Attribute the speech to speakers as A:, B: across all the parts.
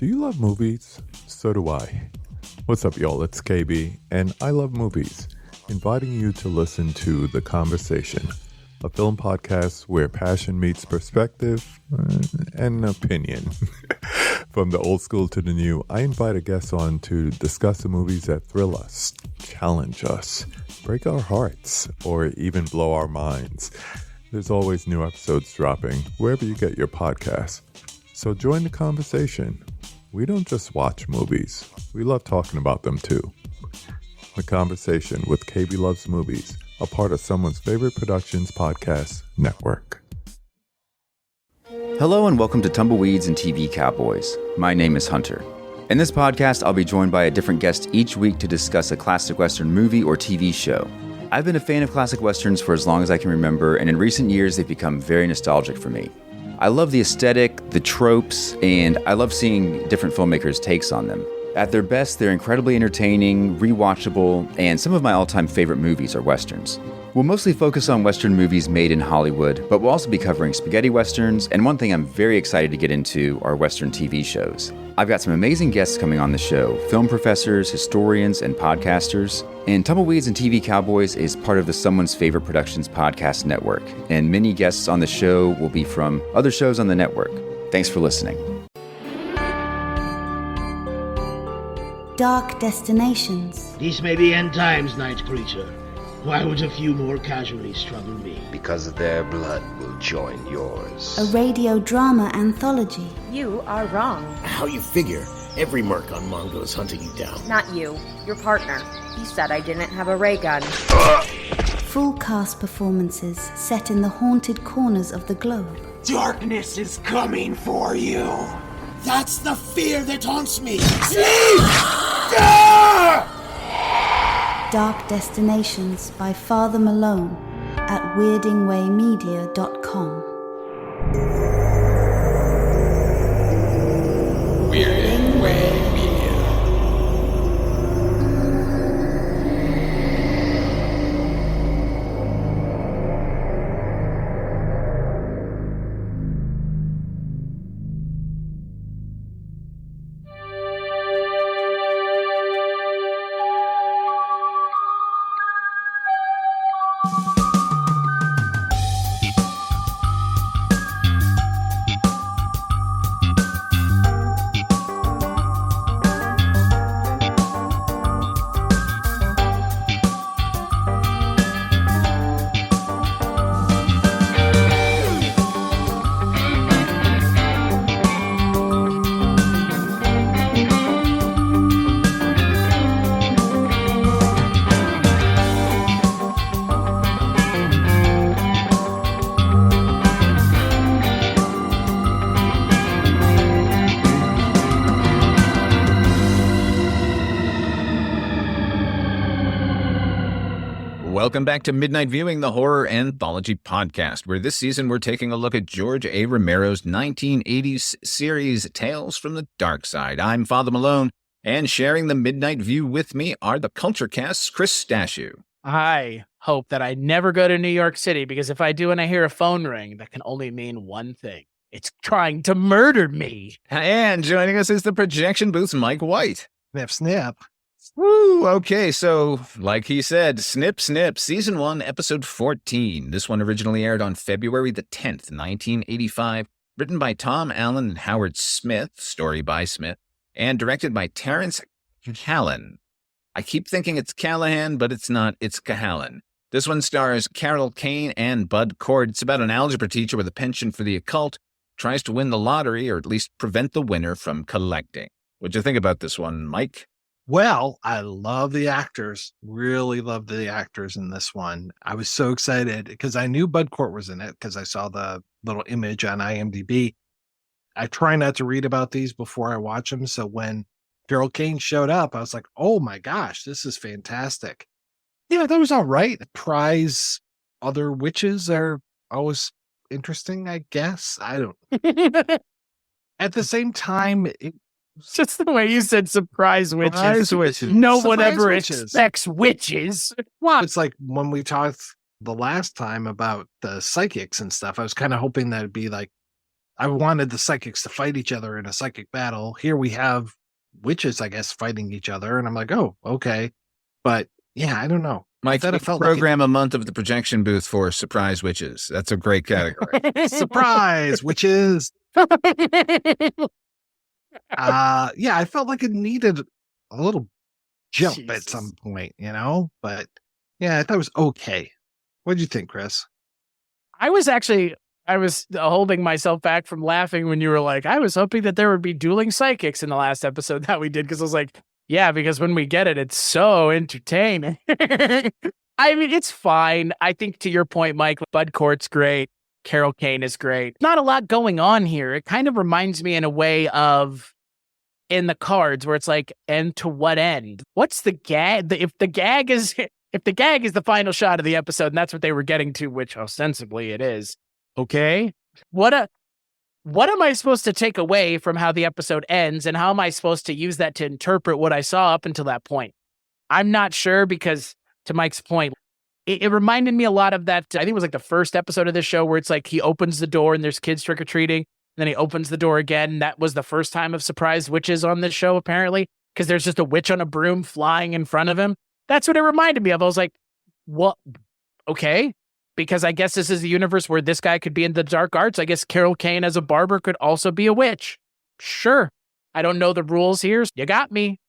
A: Do you love movies? So do I. What's up, y'all? It's KB, and I love movies, inviting you to listen to The Conversation, a film podcast where passion meets perspective and opinion. From the old school to the new, I invite a guest on to discuss the movies that thrill us, challenge us, break our hearts, or even blow our minds. There's always new episodes dropping wherever you get your podcasts. So join the conversation. We don't just watch movies. We love talking about them too. The Conversation with KB Loves Movies, a part of Someone's Favorite Productions podcast network.
B: Hello and welcome to Tumbleweeds and TV Cowboys. My name is Hunter. In this podcast, I'll be joined by a different guest each week to discuss a classic Western movie or TV show. I've been a fan of classic Westerns for as long as I can remember, and in recent years, they've become very nostalgic for me. I love the aesthetic, the tropes, and I love seeing different filmmakers' takes on them. At their best, they're incredibly entertaining, rewatchable, and some of my all-time favorite movies are Westerns. We'll mostly focus on Western movies made in Hollywood, but we'll also be covering spaghetti Westerns, and one thing I'm very excited to get into are Western TV shows. I've got some amazing guests coming on the show, film professors, historians, and podcasters. And Tumbleweeds and TV Cowboys is part of the Someone's Favorite Productions podcast network, and many guests on the show will be from other shows on the network. Thanks for listening.
C: Dark destinations.
D: These may be end times, night creature. Why would a few more casually struggle me?
E: Because their blood will join yours.
C: A radio drama anthology.
F: You are wrong.
G: How you figure? Every merc on Mongo is hunting you down.
F: Not you. Your partner. He said I didn't have a ray gun.
C: Full cast performances set in the haunted corners of the globe.
H: Darkness is coming for you.
G: That's the fear that haunts me. Sleep! Ah!
C: Dark Destinations by Father Malone at weirdingwaymedia.com.
G: Weirding Way Media.
I: Welcome back to Midnight Viewing, the horror anthology podcast, where this season we're taking a look at George A. Romero's 1980s series, Tales from the Darkside. I'm Father Malone, and sharing the Midnight View with me are the Culture Cast's Chris Stashew.
J: I hope that I never go to New York City, because if I do and I hear a phone ring, that can only mean one thing. It's trying to murder me.
I: And joining us is the Projection Booth's Mike White.
K: Snip Snip.
I: Woo! Okay, so like he said, Snip Snip, Season 1, Episode 14. This one originally aired on February the 10th, 1985, written by Tom Allen and Howard Smith, story by Smith, and directed by Terrence Cahalan. I keep thinking it's Callahan, but it's not, it's Cahalan. This one stars Carol Kane and Bud Cort. It's about an algebra teacher with a penchant for the occult, tries to win the lottery, or at least prevent the winner from collecting. What'd you think about this one, Mike?
K: Well, I love the actors. Really love the actors in this one. I was so excited because I knew Bud Cort was in it because I saw the little image on IMDb. I try not to read about these before I watch them. So when Carol Kane showed up, I was like, oh my gosh, this is fantastic. Yeah, that was all right. Prize other witches are always interesting, I guess. I don't. At the same time,
J: just the way you said surprise witches.
K: Surprise witches.
J: No
K: Surprise
J: one ever
K: witches.
J: expects witches. What?
K: It's like when we talked the last time about the psychics and stuff, I was kind of hoping that it'd be like I wanted the psychics to fight each other in a psychic battle. Here we have witches, I guess, fighting each other. And I'm like, oh, okay. But yeah, I don't know.
I: Mike, program a month of the projection booth for surprise witches. That's a great category.
K: Surprise witches. Yeah, I felt like it needed a little jump at some point, but yeah, I thought it was okay. What did you think, Chris?
J: I was holding myself back from laughing when you were like, I was hoping that there would be dueling psychics in the last episode that we did. Cause I was like, yeah, because when we get it, it's so entertaining. I mean, it's fine. I think to your point, Mike, Bud Cort's great. Carol Kane is great. Not a lot going on here. It kind of reminds me in a way of In the Cards, where it's like, and to what end? What's the gag? If the gag is the final shot of the episode, and that's what they were getting to, which ostensibly it is. Okay, what am I supposed to take away from how the episode ends, and how am I supposed to use that to interpret what I saw up until that point? I'm not sure, because to Mike's point, it reminded me a lot of that. I think it was like the first episode of this show where it's like he opens the door and there's kids trick-or-treating. Then he opens the door again. That was the first time of surprise witches on this show, apparently, because there's just a witch on a broom flying in front of him. That's what it reminded me of. I was like, what? Okay. Because I guess this is a universe where this guy could be in the dark arts. I guess Carol Kane as a barber could also be a witch. Sure. I don't know the rules here. You got me.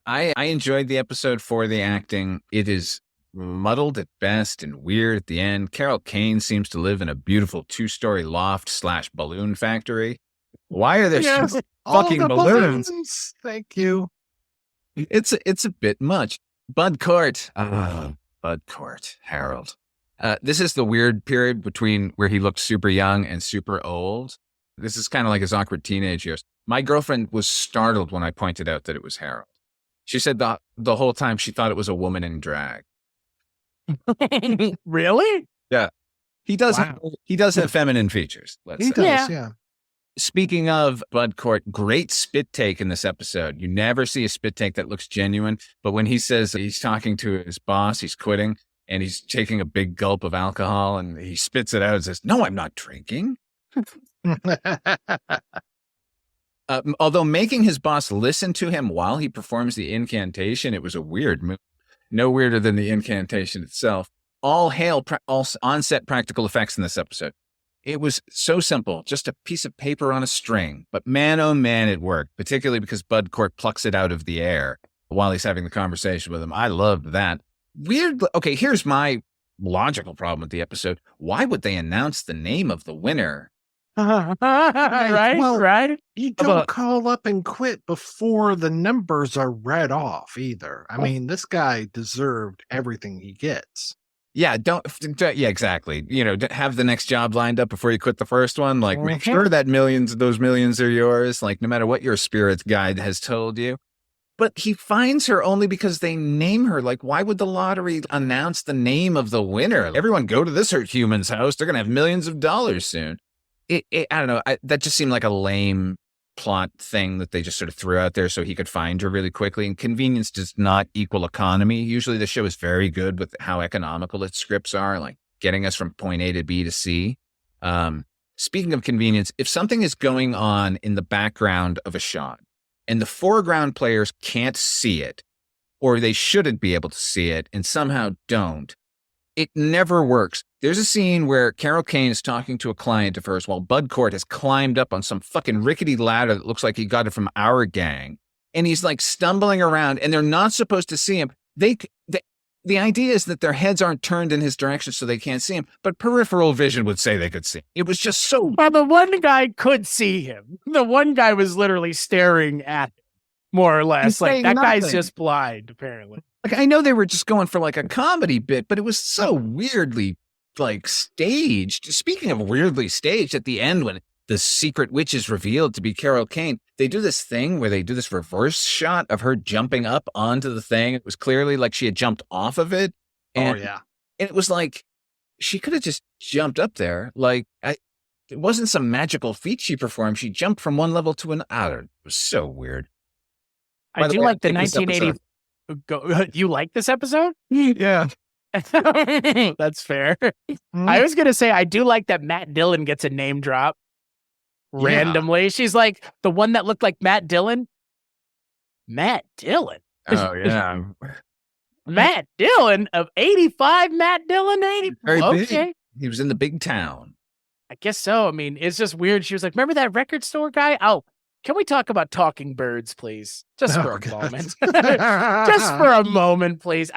I: I enjoyed the episode for the acting. It is muddled at best and weird at the end. Carol Kane seems to live in a beautiful 2-story loft / balloon factory. Why are there so fucking balloons?
K: Thank you.
I: It's a bit much. Bud Cort. Bud Cort. Harold. This is the weird period between where he looked super young and super old. This is kind of like his awkward teenage years. My girlfriend was startled when I pointed out that it was Harold. She said the whole time she thought it was a woman in drag.
J: Really?
I: Yeah. He does have feminine features, let's say.
K: He does, yeah.
I: Speaking of Bud Cort, great spit take in this episode. You never see a spit take that looks genuine, but when he says he's talking to his boss, he's quitting, and he's taking a big gulp of alcohol, and he spits it out and says, "No, I'm not drinking." Although making his boss listen to him while he performs the incantation, it was a weird move. No weirder than the incantation itself. All hail all on-set practical effects in this episode. It was so simple, just a piece of paper on a string. But man, oh man, it worked, particularly because Bud Cort plucks it out of the air while he's having the conversation with him. I loved that. Weird. Okay, here's my logical problem with the episode. Why would they announce the name of the winner?
J: Right.
K: You don't call up and quit before the numbers are read off either. I mean, this guy deserved everything he gets.
I: Yeah, yeah, exactly. Have the next job lined up before you quit the first one. Like, make sure that those millions are yours. Like, no matter what your spirit guide has told you. But he finds her only because they name her. Like, why would the lottery announce the name of the winner? Everyone go to this human's house. They're going to have millions of dollars soon. I don't know. That just seemed like a lame plot thing that they just sort of threw out there so he could find her really quickly. And convenience does not equal economy. Usually the show is very good with how economical its scripts are, like getting us from point A to B to C. Speaking of convenience, if something is going on in the background of a shot and the foreground players can't see it, or they shouldn't be able to see it and somehow don't, it never works. There's a scene where Carol Kane is talking to a client of hers while Bud Cort has climbed up on some fucking rickety ladder that looks like he got it from Our Gang. And he's like stumbling around and they're not supposed to see him. The idea is that their heads aren't turned in his direction so they can't see him, but peripheral vision would say they could see him. It was just so...
J: Well, the one guy could see him. The one guy was literally staring at him, more or less. Like, that guy's just blind, apparently.
I: Like, I know they were just going for like a comedy bit, but it was so weirdly like staged. Speaking of weirdly staged, at the end when the secret witch is revealed to be Carol Kane, they do this thing where they do this reverse shot of her jumping up onto the thing. It was clearly like she had jumped off of it. And,
K: and
I: it was like, she could have just jumped up there. Like, it wasn't some magical feat she performed. She jumped from one level to another. It was so weird.
J: I do like the 1980. You like this episode?
I: Yeah.
J: That's fair. I was going to say, I do like that Matt Dillon gets a name drop randomly. She's like the one that looked like Matt Dillon. Matt Dillon?
I: Oh, yeah.
J: Matt Dillon of 85? Matt Dillon 80?
I: Very
J: okay.
I: big. He was in the big town.
J: I guess so. I mean, it's just weird. She was like, remember that record store guy? Oh, can we talk about talking birds, please? Just for a moment. Just for a moment, please.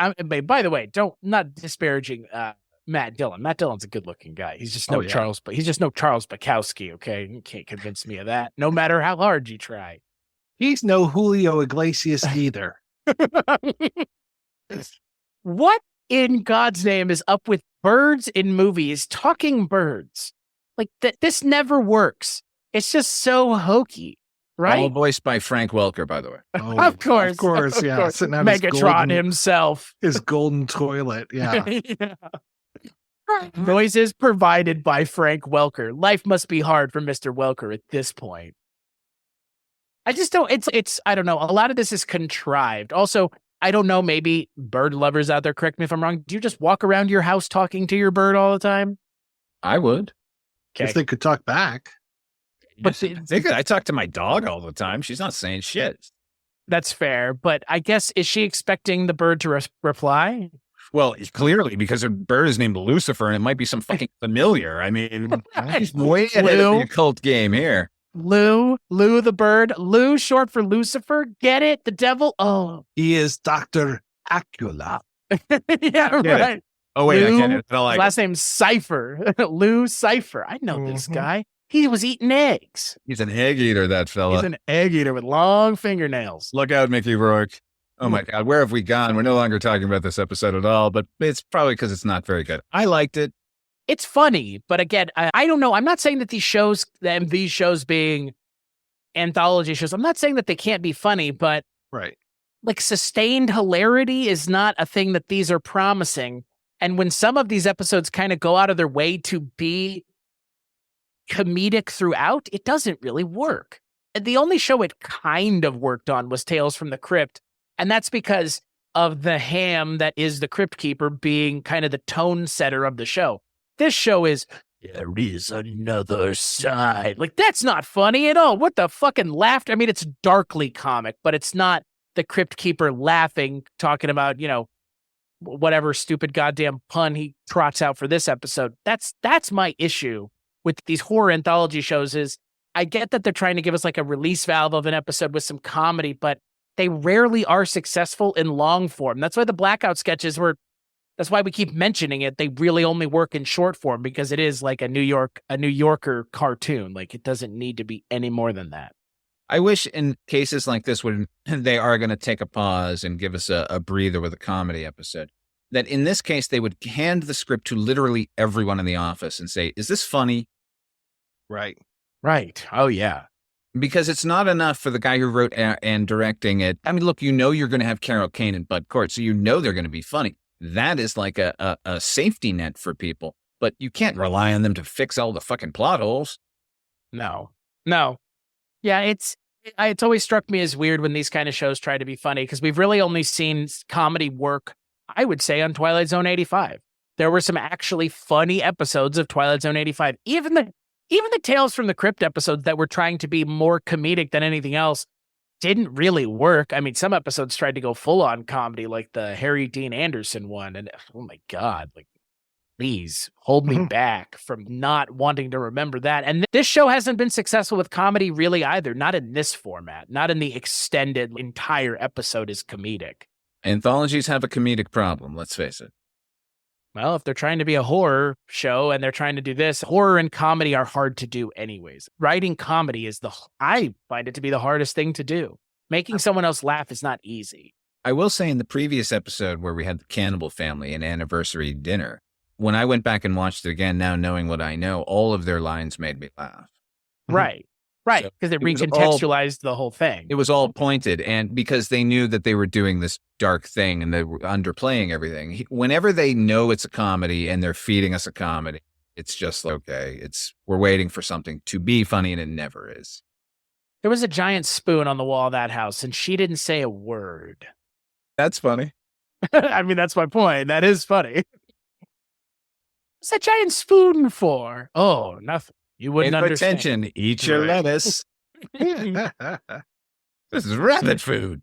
J: By the way, not disparaging Matt Dillon. Matt Dillon's a good-looking guy. He's just no Charles Bukowski, okay? You can't convince me of that, no matter how hard you try.
K: He's no Julio Iglesias either.
J: What in God's name is up with birds in movies, talking birds? Like, this never works. It's just so hokey, right?
I: All voiced by Frank Welker, by the way.
K: Oh,
J: of course,
K: yeah.
J: Of course.
K: Sitting on
J: Megatron himself.
K: His golden toilet, yeah.
J: Yeah. Noises provided by Frank Welker. Life must be hard for Mr. Welker at this point. I just don't, I don't know. A lot of this is contrived. Also, I don't know, maybe bird lovers out there, correct me if I'm wrong. Do you just walk around your house talking to your bird all the time?
I: I would.
K: If they could talk back.
J: But
I: I talk to my dog all the time. She's not saying shit.
J: That's fair. But I guess, is she expecting the bird to reply?
I: Well, clearly, because her bird is named Lucifer, and it might be some fucking familiar. I mean, he's way ahead of the occult game here.
J: Lou the bird. Lou, short for Lucifer. Get it? The devil? Oh.
K: He is Dr. Acula.
J: Yeah, right.
I: Oh, wait,
J: Lou,
I: I get it. I like
J: last name Cypher. Lou Cypher. I know this guy. He was eating eggs.
I: He's an egg eater, that fella.
J: He's an egg eater with long fingernails.
I: Look out, Mickey Rourke. Oh, my God. Where have we gone? We're no longer talking about this episode at all, but it's probably because it's not very good. I liked it.
J: It's funny, but again, I don't know. I'm not saying that these shows being anthology shows, I'm not saying that they can't be funny, but
K: right,
J: like sustained hilarity is not a thing that these are promising. And when some of these episodes kind of go out of their way to be comedic throughout, it doesn't really work. The only show it kind of worked on was Tales from the Crypt, and that's because of the ham that is the Crypt Keeper being kind of the tone setter of the show. This show is, there is another side. Like, that's not funny at all. What the fucking laughter? I mean, it's darkly comic, but it's not the Crypt Keeper laughing, talking about, whatever stupid goddamn pun he trots out for this episode. That's my issue with these horror anthology shows is I get that they're trying to give us like a release valve of an episode with some comedy, but they rarely are successful in long form. That's why the Blackout sketches that's why we keep mentioning it. They really only work in short form because it is like a New Yorker cartoon. Like, it doesn't need to be any more than that.
I: I wish in cases like this, when they are going to take a pause and give us a breather with a comedy episode, that in this case, they would hand the script to literally everyone in the office and say, is this funny?
K: Right.
J: Right. Oh, yeah.
I: Because it's not enough for the guy who wrote and directing it. I mean, look, you're going to have Carol Kane and Bud Cort, so they're going to be funny. That is like a safety net for people, but you can't rely on them to fix all the fucking plot holes.
J: No. Yeah, it's always struck me as weird when these kind of shows try to be funny because we've really only seen comedy work, I would say, on Twilight Zone 85. There were some actually funny episodes of Twilight Zone 85. Even the Tales from the Crypt episodes that were trying to be more comedic than anything else didn't really work. I mean, some episodes tried to go full on comedy, like the Harry Dean Anderson one. And oh my God, like, please hold me back from not wanting to remember that. And this show hasn't been successful with comedy really either. Not in this format, not in the extended entire episode is comedic.
I: Anthologies have a comedic problem, let's face it.
J: Well, if they're trying to be a horror show and they're trying to do this, horror and comedy are hard to do anyways. Writing comedy I find it to be the hardest thing to do. Making someone else laugh is not easy.
I: I will say in the previous episode where we had the Cannibal family and anniversary dinner, when I went back and watched it again, now knowing what I know, all of their lines made me laugh.
J: Right. Right, because it recontextualized the whole thing.
I: It was all pointed, and because they knew that they were doing this dark thing and they were underplaying everything. Whenever they know it's a comedy and they're feeding us a comedy, it's just like, okay, we're waiting for something to be funny, and it never is.
J: There was a giant spoon on the wall of that house, and she didn't say a word.
I: That's funny.
J: I mean, that's my point. That is funny. What's that giant spoon for? Oh, nothing. You wouldn't understand.
I: Attention, eat your lettuce. This is rabbit food.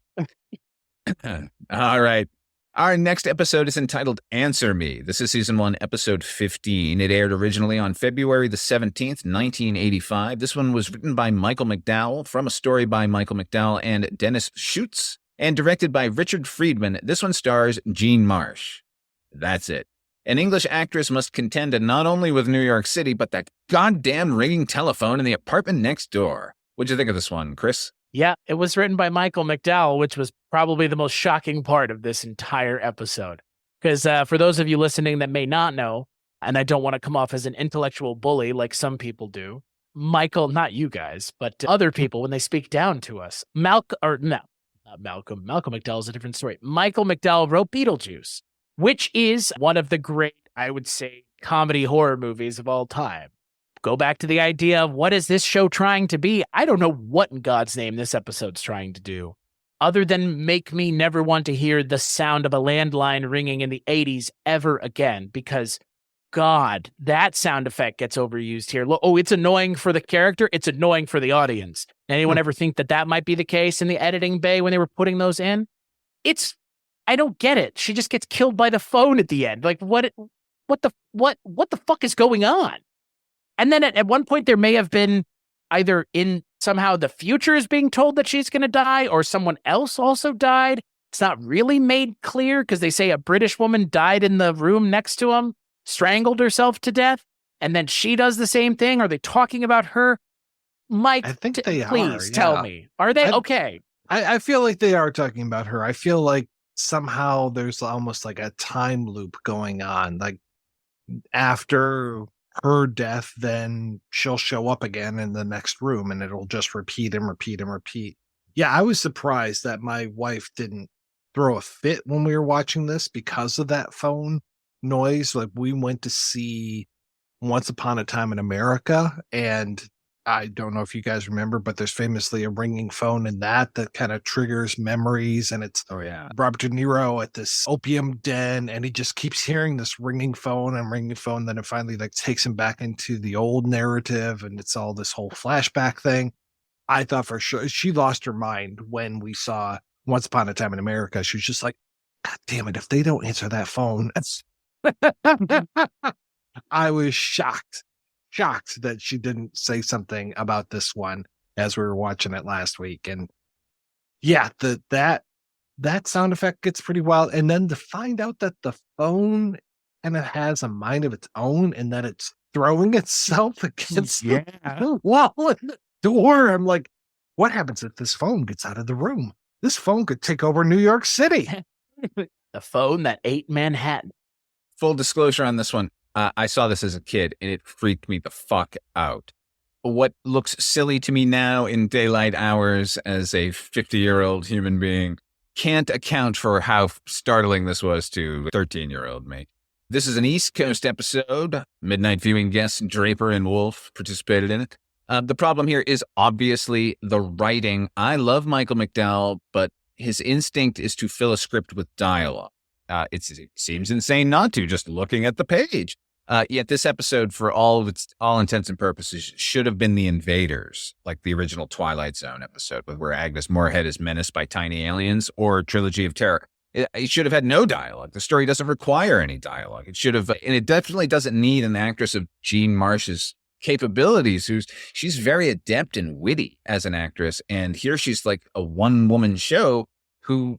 I: All right. Our next episode is entitled Answer Me. This is season 1, episode 15. It aired originally on February the 17th, 1985. This one was written by Michael McDowell from a story by Michael McDowell and Dennis Schutz and directed by Richard Friedman. This one stars Jean Marsh. That's it. An English actress must contend not only with New York City, but that goddamn ringing telephone in the apartment next door. What'd you think of this one, Chris?
J: Yeah, it was written by Michael McDowell, which was probably the most shocking part of this entire episode. Because for those of you listening that may not know, and I don't want to come off as an intellectual bully like some people do, Michael, not you guys, but other people when they speak down to us, Malcolm McDowell is a different story. Michael McDowell wrote Beetlejuice, which is one of the great, I would say, comedy horror movies of all time. Go back to the idea of what is this show trying to be? I don't know what in God's name this episode's trying to do, other than make me never want to hear the sound of a landline ringing in the 80s ever again, because God, that sound effect gets overused here. Oh, it's annoying for the character. It's annoying for the audience. Anyone ever think that might be the case in the editing bay when they were putting those in? I don't get it. She just gets killed by the phone at the end. Like what the fuck is going on? And then at one point there may have been either in somehow the future is being told that she's going to die or someone else also died. It's not really made clear because they say a British woman died in the room next to him, strangled herself to death, and then she does the same thing. Are they talking about her? Mike,
K: I think they
J: please
K: are,
J: tell me. Are they? Okay.
K: I feel like they are talking about her. I feel like somehow there's almost like a time loop going on. Like after her death, then she'll show up again in the next room and it'll just repeat and repeat and repeat. Yeah, I was surprised that my wife didn't throw a fit when we were watching this because of that phone noise. Like we went to see Once Upon a Time in America, and I don't know if you guys remember, but there's famously a ringing phone in that kind of triggers memories. And it's Robert De Niro at this opium den, and he just keeps hearing this ringing phone. Then it finally like takes him back into the old narrative, and it's all this whole flashback thing. I thought for sure she lost her mind when we saw Once Upon a Time in America. She was just like, God damn it, if they don't answer that phone, I was shocked that she didn't say something about this one as we were watching it last week. And yeah, that sound effect gets pretty wild. And then to find out that the phone and it has a mind of its own and that it's throwing itself against the wall and the door. I'm like, what happens if this phone gets out of the room? This phone could take over New York City.
J: The phone that ate Manhattan.
I: Full disclosure on this one. I saw this as a kid, and it freaked me the fuck out. What looks silly to me now in daylight hours as a 50-year-old human being can't account for how startling this was to 13-year-old me. This is an East Coast episode. Midnight viewing guests Draper and Wolf participated in it. The problem here is obviously the writing. I love Michael McDowell, but his instinct is to fill a script with dialogue. It seems insane not to, just looking at the page. Yet this episode, for all intents and purposes, should have been The Invaders, like the original Twilight Zone episode, where Agnes Moorehead is menaced by tiny aliens, or Trilogy of Terror. It should have had no dialogue. The story doesn't require any dialogue. It should have, and it definitely doesn't need an actress of Jean Marsh's capabilities. She's very adept and witty as an actress, and here she's like a one-woman show who,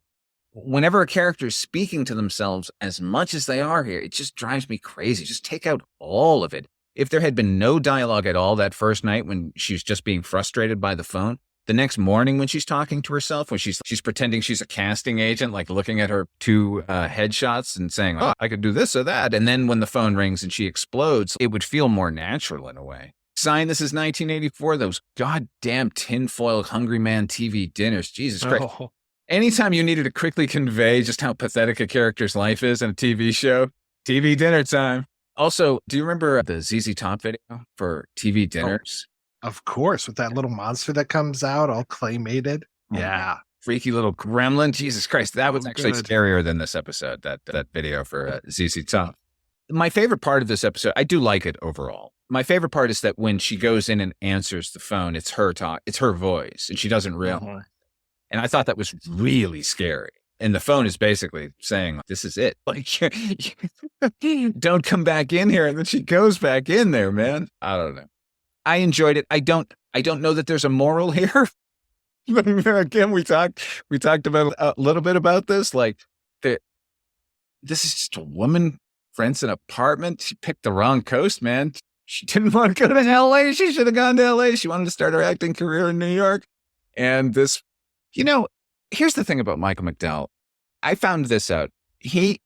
I: whenever a character is speaking to themselves as much as they are here, it just drives me crazy. Just take out all of it. If there had been no dialogue at all that first night when she's just being frustrated by the phone, the next morning when she's talking to herself, when she's pretending she's a casting agent, like looking at her two headshots and saying, oh, I could do this or that. And then when the phone rings and she explodes, it would feel more natural in a way. Sign, this is 1984, those goddamn tinfoil Hungry Man TV dinners. Jesus Christ. Oh. Anytime you needed to quickly convey just how pathetic a character's life is in a TV show, TV dinner time. Also, do you remember the ZZ Top video for TV dinners?
K: Oh, of course, with that little monster that comes out, all claymated. Yeah.
I: Freaky little gremlin. Jesus Christ, that was actually scarier than this episode, that video for ZZ Top. my favorite part of this episode, I do like it overall. My favorite part is that when she goes in and answers the phone, it's her talk, it's her voice, and she doesn't realize. And I thought that was really scary. And the phone is basically saying, this is it. Like, don't come back in here. And then she goes back in there, man. I don't know. I enjoyed it. I don't know that there's a moral here. Again, we talked about a little bit about this. Like, this is just a woman rents an apartment. She picked the wrong coast, man. She didn't want to go to LA. She should have gone to LA. She wanted to start her acting career in New York. And this, here's the thing about Michael McDowell. I found this out. The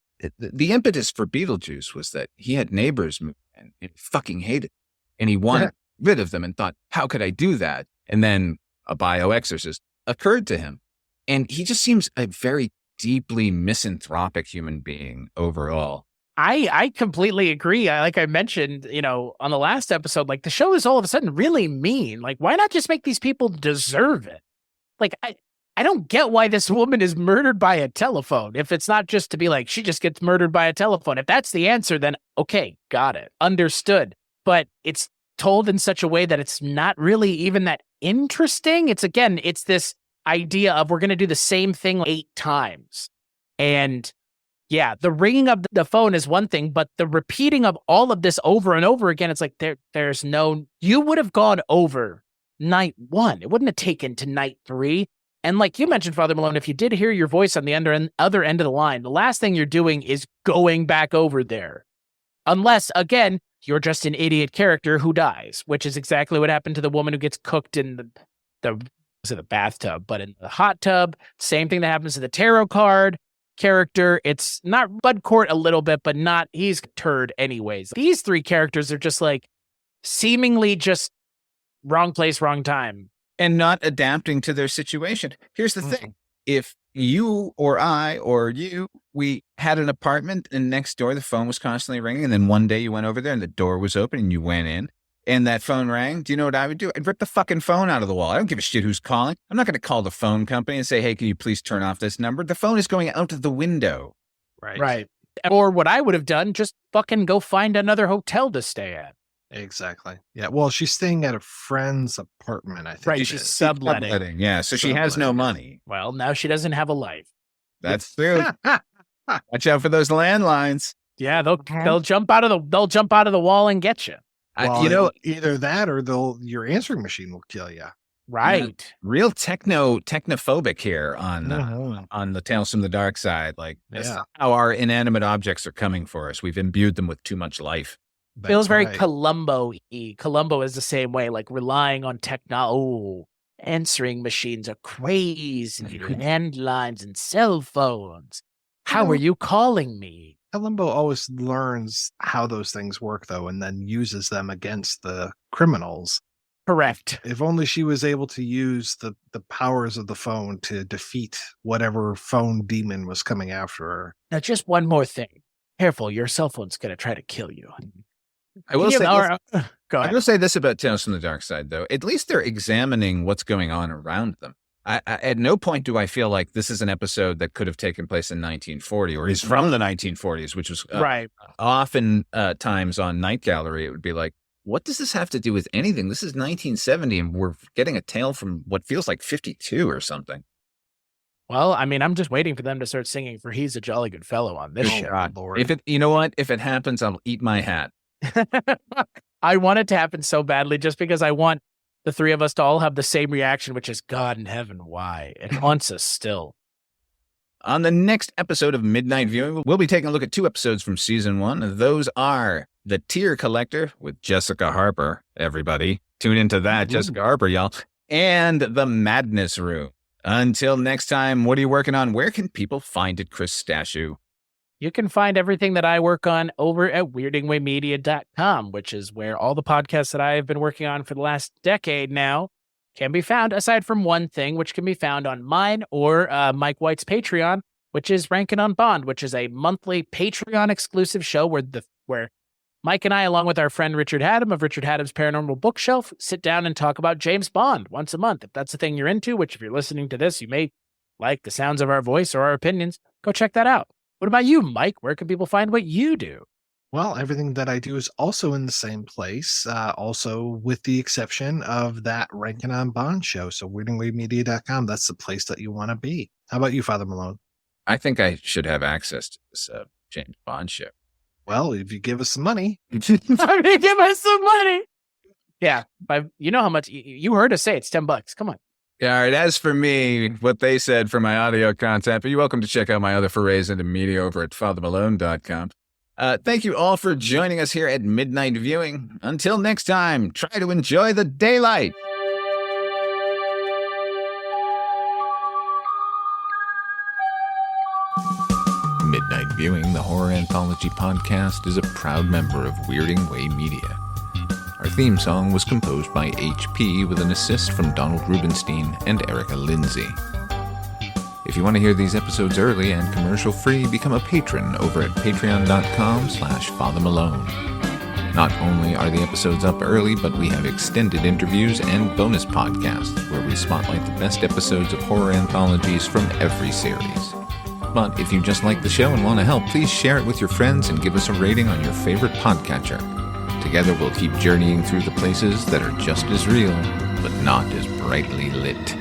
I: impetus for Beetlejuice was that he had neighbors move in and fucking hated it. And he wanted rid of them and thought, how could I do that? And then a bioexorcist occurred to him. And he just seems a very deeply misanthropic human being overall.
J: I completely agree. Like I mentioned, on the last episode, like the show is all of a sudden really mean. Like, why not just make these people deserve it? Like, I don't get why this woman is murdered by a telephone. If it's not just to be like, she just gets murdered by a telephone. If that's the answer, then okay, got it. Understood. But it's told in such a way that it's not really even that interesting. It's this idea of we're going to do the same thing 8 times. And yeah, the ringing of the phone is one thing, but the repeating of all of this over and over again, it's like there's no, you would have gone over night 1. It wouldn't have taken to night 3. And like you mentioned, Father Malone, if you did hear your voice on the other end of the line, the last thing you're doing is going back over there. Unless, again, you're just an idiot character who dies, which is exactly what happened to the woman who gets cooked in the bathtub, but in the hot tub. Same thing that happens to the tarot card character. It's not Bud Cort a little bit, but not, he's a turd anyways. These 3 characters are just like seemingly just wrong place, wrong time.
I: And not adapting to their situation. Here's the thing. If you or I or you, we had an apartment and next door the phone was constantly ringing, and then one day you went over there and the door was open and you went in and that phone rang, do you know what I would do? I'd rip the fucking phone out of the wall. I don't give a shit who's calling. I'm not going to call the phone company and say, hey, can you please turn off this number? The phone is going out of the window.
J: Right. Or what I would have done, just fucking go find another hotel to stay at.
K: Exactly. Yeah. Well, she's staying at a friend's apartment, I think.
J: Right. She's subletting.
I: Yeah. So she has no money.
J: Well, now she doesn't have a life.
I: That's true. Watch out for those landlines.
J: Yeah. They'll jump out of the wall and get you.
K: Well, either that or your answering machine will kill you.
J: Right.
I: Real technophobic here on the Tales from the Dark Side. Like, that's how our inanimate objects are coming for us. We've imbued them with too much life.
J: Feels very Columbo-y. Columbo is the same way, like relying on answering machines are crazy, landlines and cell phones. How are you calling me?
K: Columbo always learns how those things work, though, and then uses them against the criminals.
J: Correct.
K: If only she was able to use the powers of the phone to defeat whatever phone demon was coming after her.
J: Now, just one more thing. Careful, your cell phone's going to try to kill you.
I: I will say this about Tales from the Dark Side, though. At least they're examining what's going on around them. I at no point do I feel like this is an episode that could have taken place in 1940 or is from the 1940s, which was often times on Night Gallery. It would be like, what does this have to do with anything? This is 1970 and we're getting a tale from what feels like 52 or something.
J: Well, I mean, I'm just waiting for them to start singing for He's a Jolly Good Fellow on this show.
I: Lord. You know what? If it happens, I'll eat my hat.
J: I want it to happen so badly just because I want the 3 of us to all have the same reaction, which is God in heaven, why? It haunts us still.
I: On the next episode of Midnight Viewing, we'll be taking a look at 2 episodes from season 1. Those are The Tear Collector with Jessica Harper. Everybody, tune into that. Jessica Harper, y'all. And The Madness Room. Until next time, what are you working on? Where can people find it, Chris Stashu?
J: You can find everything that I work on over at weirdingwaymedia.com, which is where all the podcasts that I have been working on for the last decade now can be found, aside from one thing, which can be found on mine or Mike White's Patreon, which is Rankin' on Bond, which is a monthly Patreon exclusive show where Mike and I, along with our friend Richard Haddam of Richard Haddam's Paranormal Bookshelf, sit down and talk about James Bond once a month. If that's the thing you're into, which if you're listening to this, you may like the sounds of our voice or our opinions, go check that out. What about you, Mike? Where can people find what you do?
K: Well, everything that I do is also in the same place, also with the exception of that Rankin on Bond show. So weirdingwaymedia.com, that's the place that you want to be. How about you, Father Malone?
I: I think I should have access to this James Bond show.
K: Well, if you give us some money.
J: Give us some money. Yeah, you know how much, you heard us say it's $10. Come on.
I: Yeah, all right. As for me, what they said for my audio content, but you're welcome to check out my other forays into media over at fathermalone.com. Thank you all for joining us here at Midnight Viewing. Until next time, try to enjoy the daylight. Midnight Viewing, the horror anthology podcast, is a proud member of Weirding Way Media. Our theme song was composed by HP with an assist from Donald Rubenstein and Erica Lindsay. If you want to hear these episodes early and commercial-free, become a patron over at patreon.com/fathermalone. Not only are the episodes up early, but we have extended interviews and bonus podcasts where we spotlight the best episodes of horror anthologies from every series. But if you just like the show and want to help, please share it with your friends and give us a rating on your favorite podcatcher. Together we'll keep journeying through the places that are just as real, but not as brightly lit.